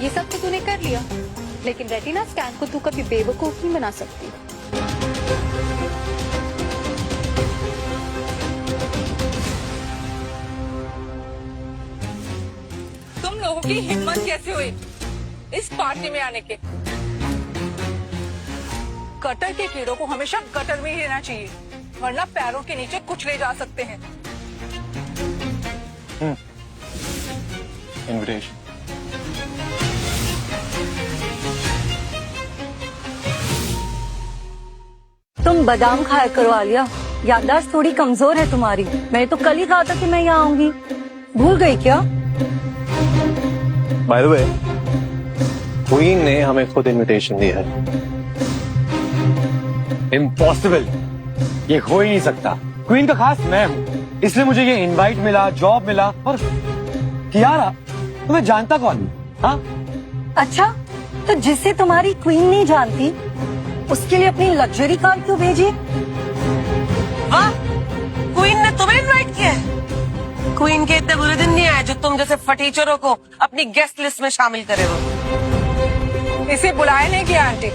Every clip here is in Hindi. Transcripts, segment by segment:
ये सब तो तूने कर लिया, लेकिन रेटिना स्कैन को तू कभी बेवकूफ नहीं बना सकती। तुम लोगों की हिम्मत कैसे हुई इस पार्टी में आने के? गटर के कीड़ों को हमेशा गटर में ही रहना चाहिए, वरना पैरों के नीचे कुचले जा सकते हैं। इनविटेशन। तुम बादाम खाया करो आलिया, याददाश्त थोड़ी कमजोर है तुम्हारी। मैंने तो कल ही कहा था कि मैं यहाँ आऊंगी, भूल गई क्या? बाय द वे, क्वीन ने हमें खुद इनविटेशन दिया है। इम्पॉसिबल, ये हो ही नहीं सकता। क्वीन का खास मैं हूँ, इसलिए मुझे ये इनवाइट मिला, जॉब मिला। और कियारा, तुम्हें जानता कौन? हाँ, अच्छा, तो जिसे तुम्हारी क्वीन नहीं जानती उसके लिए अपनी लग्जरी कार क्यों भेजी? वाह, क्वीन ने तुम्हें इनवाइट किया है। क्वीन के इतने बुरे दिन नहीं आए जो तुम जैसे फटीचरों को अपनी गेस्ट लिस्ट में शामिल करे हो। इसे बुलाया नहीं गया आंटी,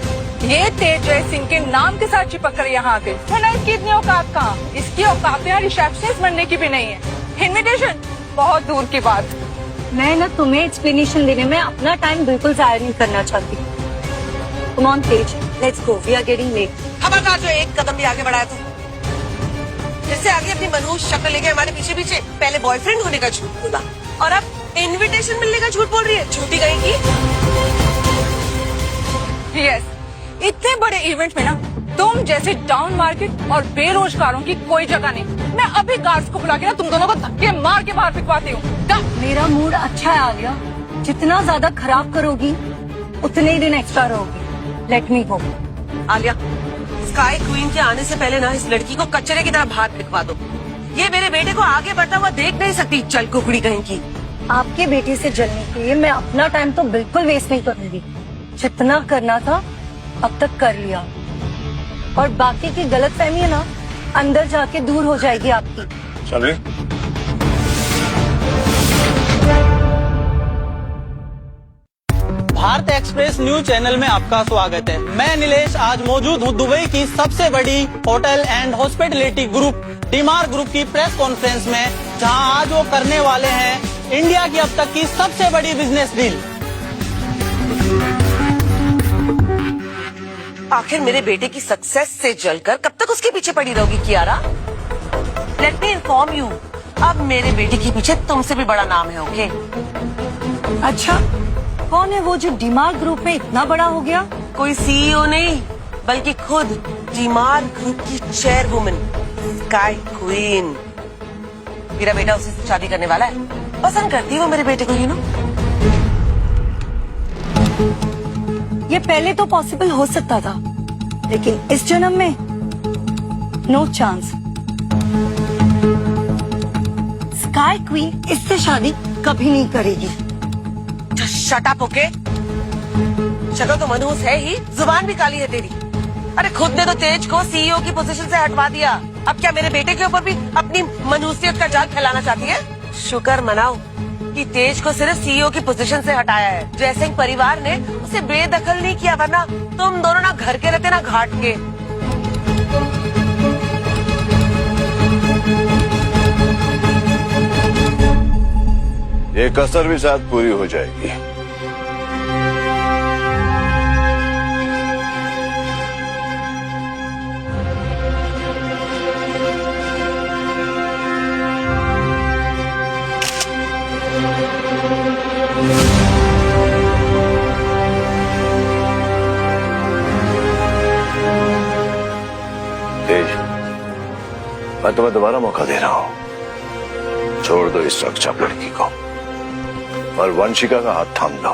ये तेजय सिंह के नाम के साथ चिपक कर यहाँ आ गई, वरना इसकी इतनी औकात कहाँ? इसकी औकात यहाँ रिसेप्शनिस्ट बनने की भी नहीं है। इनविटेशन बहुत दूर की बात। मैं ना तुम्हें एक्सप्लेनेशन देने में अपना टाइम बिल्कुल जाया नहीं करना चाहती। Come on Tej, let's go, we are getting late. खबरदार जो एक कदम भी आगे बढ़ाया तो जैसे आगे अपनी मनहूस शक्ल लेके हमारे पीछे पीछे पहले बॉयफ्रेंड होने का झूठ बोला और अब इनविटेशन मिलने का झूठ बोल रही है। झूठी कहेंगी। यस, इतने बड़े इवेंट में ना तुम जैसे डाउन मार्केट और बेरोजगारों की कोई जगह नहीं। मैं अभी गार्ड्स को बुला के ना तुम दोनों को धक्के मार के बाहर फिकवाती हूँ। मेरा मूड अच्छा है आलिया, जितना ज्यादा खराब करोगी उतने ही दिन एक्स्ट्रा रहोगी। लेट मी गो। आलिया, स्काई क्वीन के आने से पहले ना इस लड़की को कचरे की तरह बाहर फिकवा दो। ये मेरे बेटे को आगे बढ़ता हुआ देख नहीं सकती, चल कुकड़ी कहीं की। आपके बेटे से जलने के लिए मैं अपना टाइम तो बिल्कुल वेस्ट नहीं करूंगी। जितना करना था अब तक कर लिया, और बाकी की गलतफहमी है ना अंदर जाके दूर हो जाएगी आपकी। चलिए। भारत एक्सप्रेस न्यूज चैनल में आपका स्वागत है। मैं नीलेश आज मौजूद हूँ दुबई की सबसे बड़ी होटल एंड हॉस्पिटैलिटी ग्रुप डीमार ग्रुप की प्रेस कॉन्फ्रेंस में, जहां आज वो करने वाले हैं इंडिया की अब तक की सबसे बड़ी बिजनेस डील। आखिर मेरे बेटे की सक्सेस से जलकर कब तक उसके पीछे पड़ी रहोगी Kiara? Let me inform you, अब मेरे बेटे के पीछे तुमसे भी बड़ा नाम है। ओके? अच्छा, कौन है वो जो डीमार ग्रुप में इतना बड़ा हो गया? कोई सीईओ नहीं, बल्कि खुद डीमार ग्रुप की चेयरवुमन स्काई क्वीन। मेरा बेटा उसी से शादी करने वाला है। पसंद करती है वो मेरे बेटे को, यू नो। ये पहले तो पॉसिबल हो सकता था, लेकिन इस जन्म में नो चांस। स्काई क्वीन इससे शादी कभी नहीं करेगी। Shut up, okay? शक्ल तो मनहूस है ही, जुबान भी काली है तेरी। अरे खुद ने तो तेज को सीईओ की पोजीशन से हटवा दिया, अब क्या मेरे बेटे के ऊपर भी अपनी मनहूसियत का जाल फैलाना चाहती है? शुक्र मनाओ कि तेज को सिर्फ सीईओ की पोजीशन से हटाया है। जैसे परिवार ने उसे बेदखल नहीं किया, वरना तुम दोनों ना घर के रहते ना घाट के। ये कसर भी साथ पूरी हो जाएगी। तेज, मैं तुम्हें दोबारा मौका दे रहा हूं। छोड़ दो इस रक्षाप लड़की को और वंशिका का हाथ थाम लो।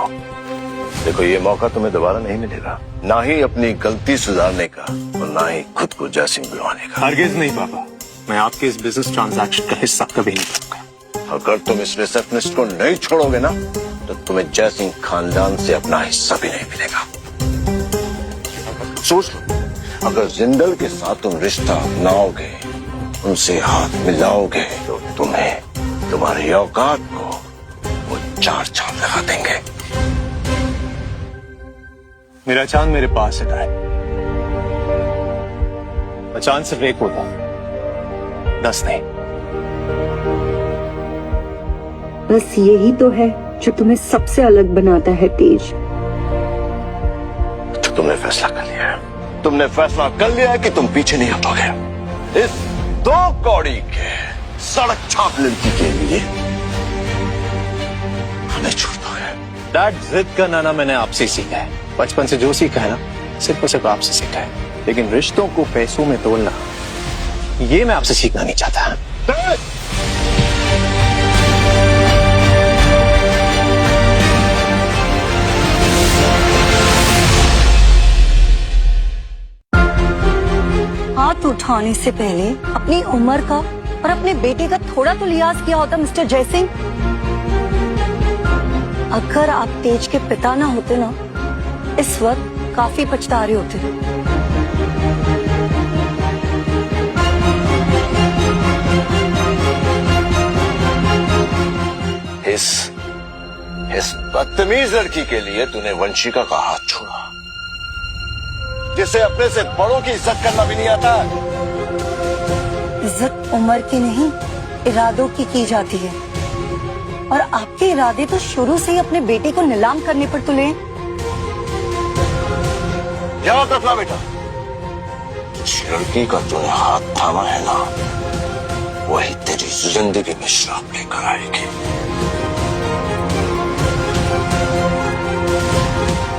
देखो, ये मौका तुम्हें दोबारा नहीं मिलेगा, ना ही अपनी गलती सुधारने का और ना ही खुद को जयसिंह बुलवाने का। हरगिज नहीं पापा, मैं आपके इस बिजनेस ट्रांजैक्शन का हिस्सा कभी नहीं बनूंगा। अगर तुम इस रिसेप्शनिस्ट को नहीं छोड़ोगे ना, तो तुम्हें जयसिंह खानदान से अपना हिस्सा भी नहीं मिलेगा। सोच लो, अगर जिंदल के साथ तुम रिश्ता अपनाओगे, उनसे हाथ मिलाओगे, तो तुम्हें तुम्हारी औकात को वो चार चांद लगा देंगे। मेरा चांद मेरे पास है डैड। चांद सिर्फ एक होता, 10 नहीं। बस यही तो है जो तुम्हें सबसे अलग बनाता है तेज। तो तुमने फैसला कर लिया है, तुमने फैसला कर लिया है कि तुम पीछे नहीं हटोगे इस 2 कौड़ी के सड़क छाप लड़की के लिए। हमें छोड़ दोगे? डैड, जिद करना ना मैंने आपसे सीखा है। बचपन से जो सीखा है ना, सिर्फ और सिर्फ आपसे सीखा है। लेकिन रिश्तों को पैसों में तोलना, ये मैं आपसे सीखना नहीं चाहता। हाथ उठाने से पहले अपनी उम्र का और अपने बेटे का थोड़ा तो लिहाज किया होता मिस्टर जयसिंह। अगर आप तेज के पिता ना होते ना, इस वक्त काफी पछता रहे होते। इस बदतमीज लड़की के लिए तूने वंशिका का हाथ छोड़ा, जिसे अपने से बड़ों की इज्जत करना भी नहीं आता। इज्जत उम्र की नहीं, इरादों की जाती है। और आपके इरादे तो शुरू से ही अपने बेटे को नीलाम करने पर तुले। याद रखना बेटा, जिस लड़की का तूने हाथ थामा है ना, वही तेरी जिंदगी में श्राप लेकर आएगी।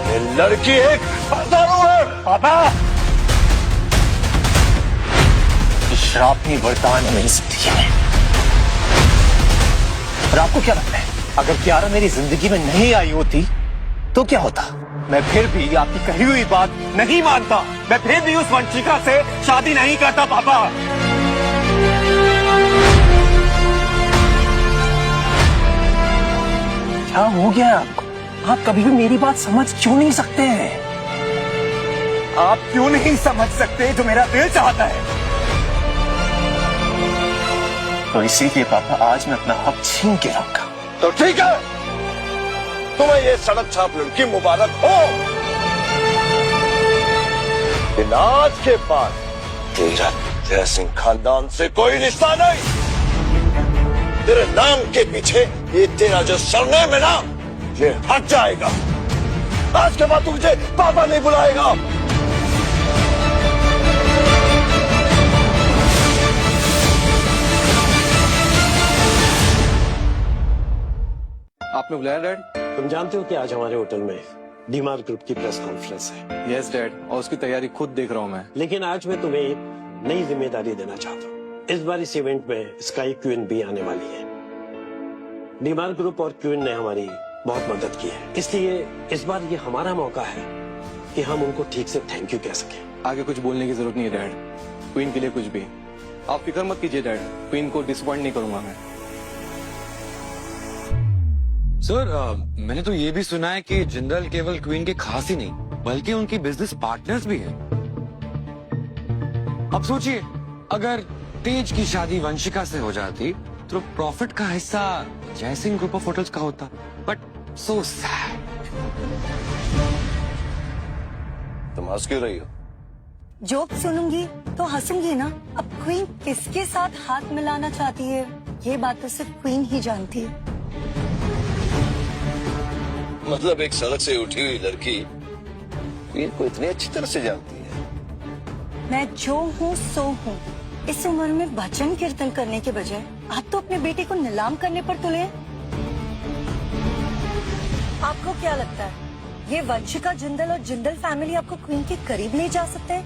ये लड़की एक बाजारू है। पापा, श्राप नहीं बरदान मेरी जिंदगी में। और आपको क्या लगता है, अगर कियारा मेरी जिंदगी में नहीं आई होती तो क्या होता? मैं फिर भी आपकी कही हुई बात नहीं मानता। मैं फिर भी उस वंशिका से शादी नहीं करता पापा। क्या हो गया आपको? आप कभी भी मेरी बात समझ क्यों नहीं सकते हैं? आप क्यों नहीं समझ सकते जो मेरा दिल चाहता है? तो इसीलिए पापा आज मैं अपना हक छीन के रहूंगा। तो ठीक है, तुम्हें ये सड़क छाप लड़की मुबारक हो। लेकिन आज के बाद तेरा जयसिंह खानदान से कोई रिश्ता नहीं। तेरे नाम के पीछे ये तेरा जो सरनेम है ना, ये हट जाएगा। आज के बाद तू मुझे पापा नहीं बुलाएगा। आपने बुलाया डैड? तुम जानते हो कि आज हमारे होटल में डीमार ग्रुप की प्रेस कॉन्फ्रेंस है। यस डैड, और उसकी तैयारी खुद देख रहा हूँ मैं। लेकिन आज मैं तुम्हें एक नई जिम्मेदारी देना चाहता हूँ। इस बार इस इवेंट में स्काई क्वीन भी आने वाली है। डीमार ग्रुप और क्वीन ने हमारी बहुत मदद की है, इसलिए इस बार ये हमारा मौका है कि हम उनको ठीक से थैंक यू कह सकें। आगे कुछ बोलने की जरूरत नहीं है डैड, क्वीन के लिए कुछ भी। आप फिक्र मत कीजिए डैड, क्वीन को डिसअपॉइंट नहीं करूंगा मैं। सर, मैंने तो ये भी सुना है कि जिंदल केवल क्वीन के खास ही नहीं बल्कि उनकी बिजनेस पार्टनर्स भी हैं। अब सोचिए, अगर तेज की शादी वंशिका से हो जाती तो प्रॉफिट का हिस्सा जयसिंह ग्रुप ऑफ होटल्स का होता। But so sad. तुम हंस क्यों रही हो? जोक सुनूंगी तो हंसूंगी ना। अब क्वीन किसके साथ हाथ मिलाना चाहती है, ये बात तो सिर्फ क्वीन ही जानती है। मतलब एक सड़क से उठी हुई लड़की क्वीन को इतनी अच्छी तरह से जानती है। मैं जो हूँ सो हूँ। इस उम्र में भजन कीर्तन करने के बजाय आप तो अपने बेटे को नीलाम करने पर तुले। आपको क्या लगता है ये वंशिका जिंदल और जिंदल फैमिली आपको क्वीन के करीब ले जा सकते हैं?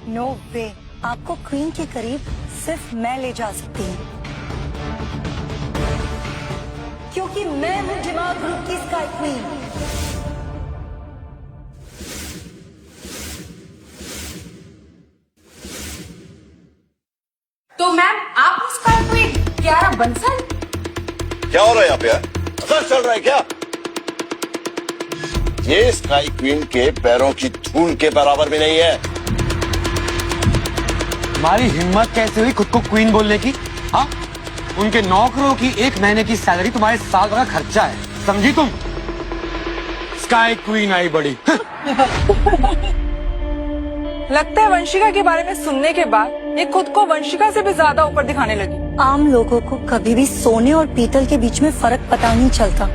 नो वे। आपको क्वीन के करीब सिर्फ मैं ले जा सकती हूँ, क्योंकि मैं हूँ दिमाग ग्रुप की स्काई क्वीन। तो मैम, आप उसका क्वीन कियारा बंसल? क्या हो रहा है यहाँ पे? असर चल रहा है क्या? ये स्काई क्वीन के पैरों की धूल के बराबर भी नहीं है। तुम्हारी हिम्मत कैसे हुई खुद को क्वीन बोलने की? हाँ, उनके नौकरों की 1 महीने की सैलरी तुम्हारे साल भर का खर्चा है, समझी तुम? स्काई क्वीन आई बड़ी। लगता है वंशिका के बारे में सुनने के बाद ये खुद को वंशिका से भी ज्यादा ऊपर दिखाने लगी। आम लोगों को कभी भी सोने और पीतल के बीच में फर्क पता नहीं चलता,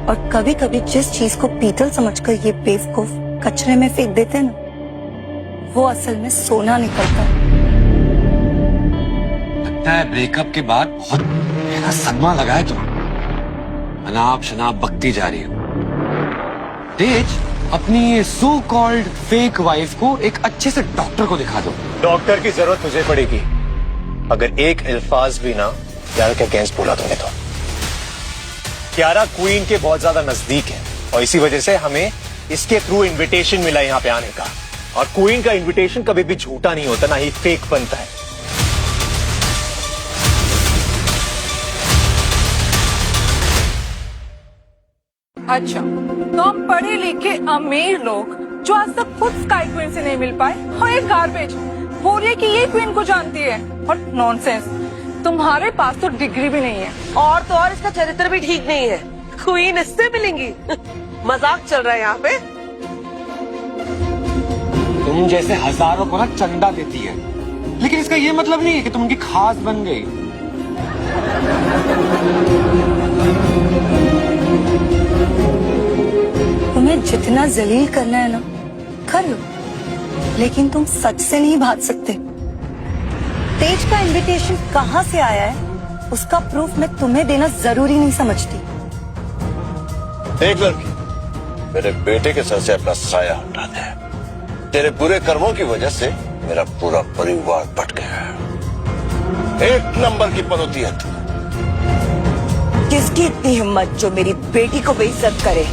और कभी कभी जिस चीज को पीतल समझकर ये बेवकूफ कचरे में फेंक देते हैं ना, वो असल में सोना निकलता है। लगता है ब्रेकअप के बाद बहुत गहरा सदमा लगा है तुम। अनाप शनाप बकती जा रही हो। तेज, अपनी ये सो कॉल्ड फेक वाइफ को एक अच्छे से डॉक्टर को दिखा दो। डॉक्टर की जरूरत तुझे पड़ेगी अगर एक अल्फाज भी ना कियारा के अगेंस्ट बोला तूने तो। कियारा क्वीन के बहुत ज्यादा नजदीक है और इसी वजह से हमें इसके थ्रू इनविटेशन मिला यहाँ पे आने का। और क्वीन का इनविटेशन कभी भी झूठा नहीं होता, ना ही फेक बनता है। अच्छा, तो हम पढ़े लिखे अमीर लोग जो आज तक खुद स्काई क्वीन से नहीं मिल पाए, और ये गार्बेज बोल रही है कि ये क्वीन को जानती है। और नॉनसेंस, तुम्हारे पास तो डिग्री भी नहीं है। और तो और इसका चरित्र भी ठीक नहीं है। क्वीन इससे मिलेंगी? मजाक चल रहा है यहाँ पे। तुम जैसे हजारों को ना चंदा देती है, लेकिन इसका ये मतलब नहीं है कि तुम उनकी खास बन गई। तुम्हें जितना जलील करना है ना कर लो, लेकिन तुम सच से नहीं भाग सकते। तेज का इनविटेशन कहाँ से आया है उसका प्रूफ मैं तुम्हें देना जरूरी नहीं समझती। एक लड़की, मेरे बेटे के सर से अपना साया हटा दे। तेरे बुरे कर्मों की वजह से मेरा पूरा परिवार बट गया है। एक नंबर की पनौती है तू। किसकी इतनी हिम्मत जो मेरी बेटी को बेइज्जत करे?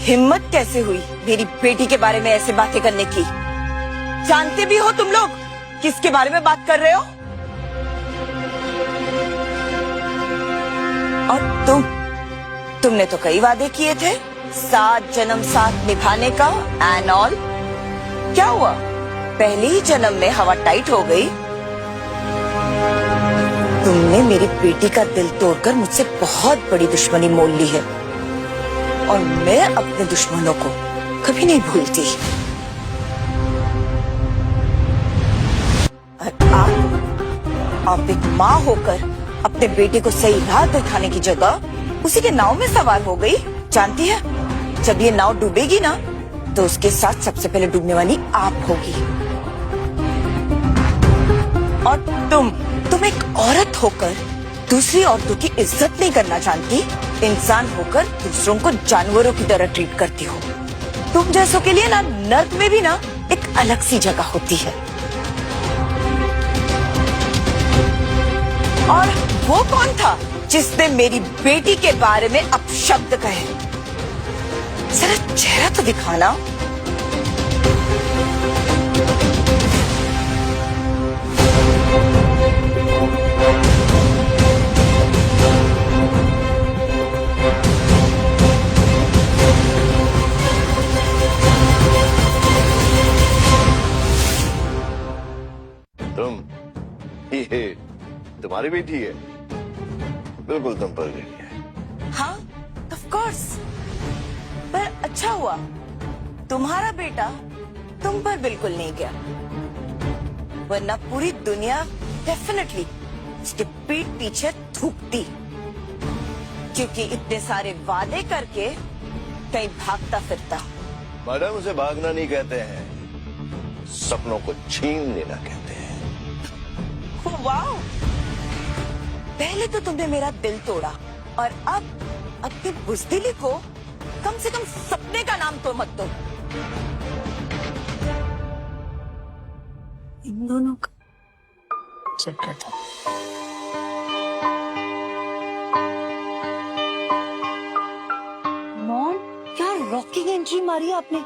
हिम्मत कैसे हुई मेरी बेटी के बारे में ऐसे बातें करने की? जानते भी हो तुम लोग किसके बारे में बात कर रहे हो? और तुमने तो कई वादे किए थे, 7 जन्म साथ निभाने का एंड ऑल। क्या हुआ? पहले ही जन्म में हवा टाइट हो गई। तुमने मेरी बेटी का दिल तोड़कर मुझसे बहुत बड़ी दुश्मनी मोल ली है, और मैं अपने दुश्मनों को कभी नहीं भूलती। और आप एक माँ होकर अपने बेटे को सही राह दिखाने की जगह उसी के नाव में सवार हो गई। जानती है, जब ये नाव डूबेगी ना तो उसके साथ सबसे पहले डूबने वाली आप होगी। और तुम एक औरत होकर दूसरी औरतों की इज्जत नहीं करना जानती। इंसान होकर दूसरों को जानवरों की तरह ट्रीट करती हो। तुम जैसों के लिए ना नर्क में भी ना एक अलग सी जगह होती है। और वो कौन था जिसने मेरी बेटी के बारे में अपशब्द कहे? जरा चेहरा तो दिखाना। ये तुम्हारी बेटी है? बिल्कुल तुम पर गई है। हाँ, ऑफ कोर्स। पर अच्छा हुआ तुम्हारा बेटा तुम पर बिल्कुल नहीं गया, वरना पूरी दुनिया डेफिनेटली उसके पीठ पीछे थूकती, क्योंकि इतने सारे वादे करके कहीं भागता फिरता। मैडम, उसे भागना नहीं कहते हैं, सपनों को छीन लेना कहते हैं। वाओ! पहले तो तुमने मेरा दिल तोड़ा, और अब अपनी बुज़दिली को कम से कम सपने का नाम तो मत दो। इन दोनों का चक्कर था। मॉम, क्या रॉकिंग एंट्री मारी आपने?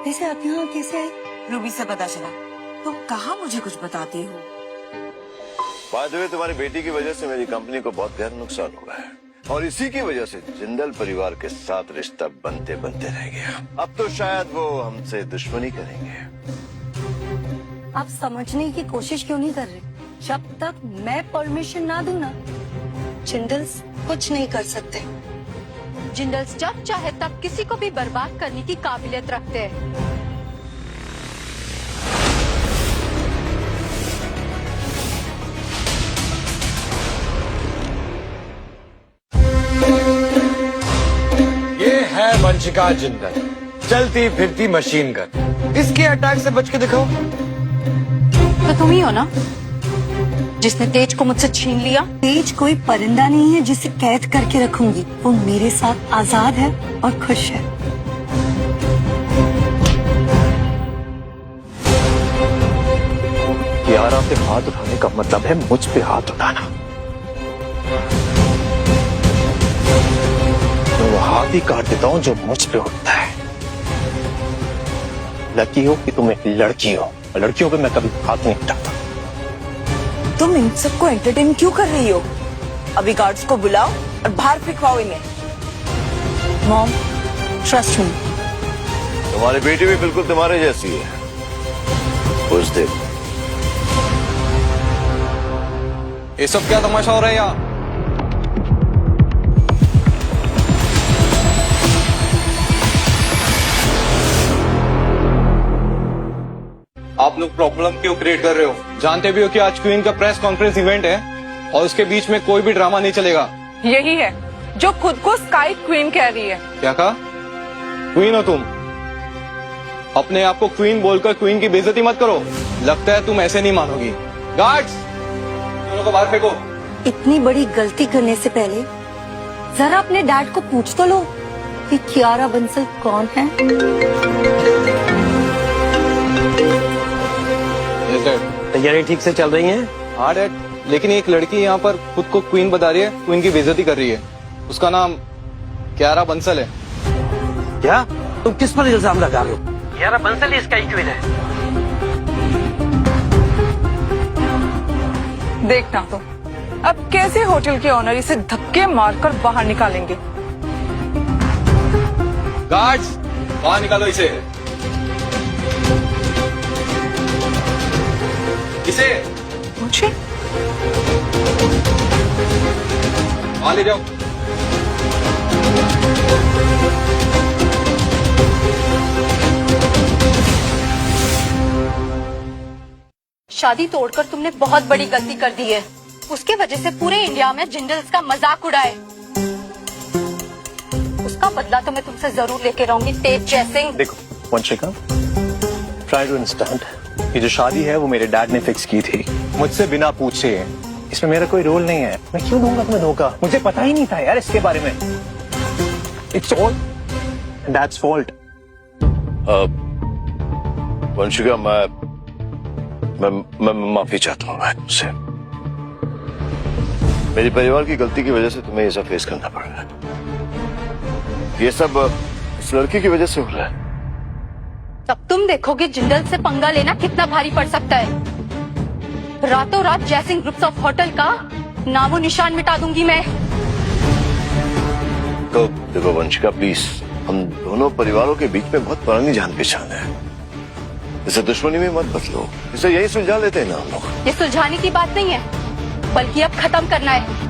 कैसे आप यहाँ कैसे आए? रूबी से पता चला, तो कहा मुझे कुछ बताते हो? बाय द वे, तुम्हारी बेटी की वजह से मेरी कंपनी को बहुत गहरा नुकसान हुआ है, और इसी की वजह से जिंदल परिवार के साथ रिश्ता बनते बनते रह गया। अब तो शायद वो हमसे दुश्मनी करेंगे। आप समझने की कोशिश क्यों नहीं कर रहे? जब तक मैं परमिशन ना दूं ना, जिंदल्स कुछ नहीं कर सकते। जिंदल्स जब चाहे तब किसी को भी बर्बाद करने की काबिलियत रखते हैं। ये है वंशिका जिंदल, चलती फिरती मशीन गन। इसके अटैक से बच के दिखाओ। तो तुम ही हो ना जिसने तेज को मुझसे छीन लिया? तेज कोई परिंदा नहीं है जिसे कैद करके रखूंगी। वो मेरे साथ आजाद है और खुश है। कियारा पे हाथ उठाने का मतलब है मुझ पे हाथ उठाना। मैं वो हाथ ही काट देता हूं जो मुझ पे उठता है। लकी हो कि तुम एक लड़की हो, और लड़कियों पे मैं कभी हाथ नहीं उठाता। तुम इन सबको एंटरटेन क्यों कर रही हो? अभी गार्ड्स को बुलाओ और बाहर फेंकवाओ इन्हें। Mom, trust me. तुम्हारी बेटी भी बिल्कुल तुम्हारे जैसी है। कुछ देर ये सब क्या तमाशा हो रहा है यहाँ? आप लोग प्रॉब्लम क्यों क्रिएट कर रहे हो? जानते भी हो कि आज क्वीन का प्रेस कॉन्फ्रेंस इवेंट है और उसके बीच में कोई भी ड्रामा नहीं चलेगा। यही है जो खुद को स्काई क्वीन कह रही है। क्या कहा? क्वीन हो तुम? अपने आप को क्वीन बोलकर क्वीन की बेइज्जती मत करो। लगता है तुम ऐसे नहीं मानोगी। गार्ड्स, दोनों को बाहर फेंको। इतनी बड़ी गलती करने से पहले जरा अपने डैड को पूछ तो लो कि कियारा बंसल कौन है। तैयारी ठीक से चल रही है? हाँ डैड, लेकिन एक लड़की यहाँ पर खुद को क्वीन बता रही है, क्वीन की बेइज्जती कर रही है। उसका नाम कियारा बंसल है। क्या तुम किस पर इल्जाम लगा रहे हो? कियारा बंसल ही स्काई क्वीन है। देखना तो अब कैसे होटल के ऑनर इसे धक्के मारकर बाहर निकालेंगे। गार्ड्स, बाहर निकालो इसे। इसे मुझे वहां ले जाओ। शादी तोड़कर तुमने बहुत बड़ी गलती कर दी है। उसके वजह से पूरे इंडिया में जिंदल्स का मजाक उड़ाए। उसका बदला तो मैं तुमसे जरूर लेके रहूंगी तेज जयसिंह। देखो वंशिका, ट्राई टू अंडरस्टैंड। ये जो शादी है वो मेरे डैड ने फिक्स की थी, मुझसे बिना पूछे। इसमें मेरा कोई रोल नहीं है। मैं क्यों दूंगा तुम्हें धोखा? मुझे पता ही नहीं था यार इसके बारे में। It's all dad's fault. Vanshika, मैं माफी चाहता हूँ तुमसे। मेरे परिवार की गलती की वजह से तुम्हें ये सब फेस करना पड़ रहा है। ये सब इस लड़की की वजह से हो रहा है। तब तुम देखोगे जिंदल से पंगा लेना कितना भारी पड़ सकता है। रातों रात जयसिंह ग्रुप्स ऑफ होटल का नामो निशान मिटा दूंगी मैं। तो देखो वंशिका, प्लीज, हम दोनों परिवारों के बीच में बहुत पुरानी जान पहचान है। इसे दुश्मनी में मत बदलो। इसे यही सुलझा लेते हैं ना हम लोग। ये सुलझाने की बात नहीं है, बल्कि अब खत्म करना है।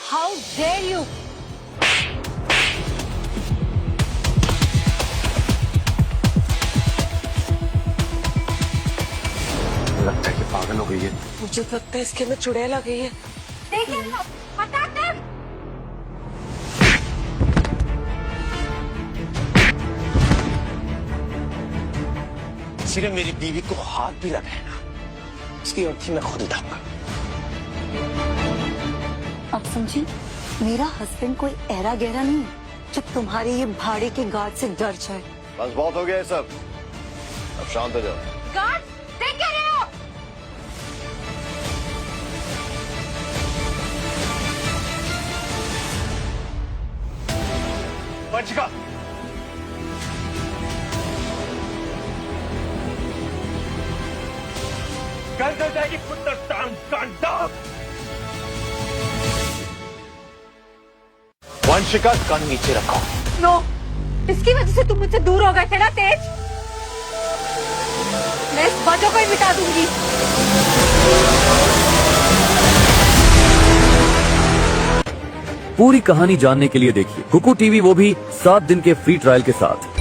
How dare you? लगता है कि पागल हो गई है। मुझे तो लगता है इसके में चुड़ैल आ गई है। देखिए ना, फटाफट। सिर्फ मेरी बीवी को हाथ भी लगाना, इसकी अर्थी मैं खुद उठाऊंगा। अब समझी, मेरा हस्बैंड कोई ऐरा गहरा नहीं है जो तुम्हारे ये भाड़े के गार्ड से डर जाए। बस बहुत हो गया ये सब, अब शांत हो जाओ। गार्ड, देख क्या रहे हो? वंशिका, कर जाएगी पुत्र टांग कांटा। वंशिका, कान नीचे रखो। नो, इसकी वजह से तुम मुझसे दूर हो गए थे ना तेज। मैं इस वजह को ही मिटा दूंगी। पूरी कहानी जानने के लिए देखिए कुकू टीवी, वो भी 7 दिन के फ्री ट्रायल के साथ।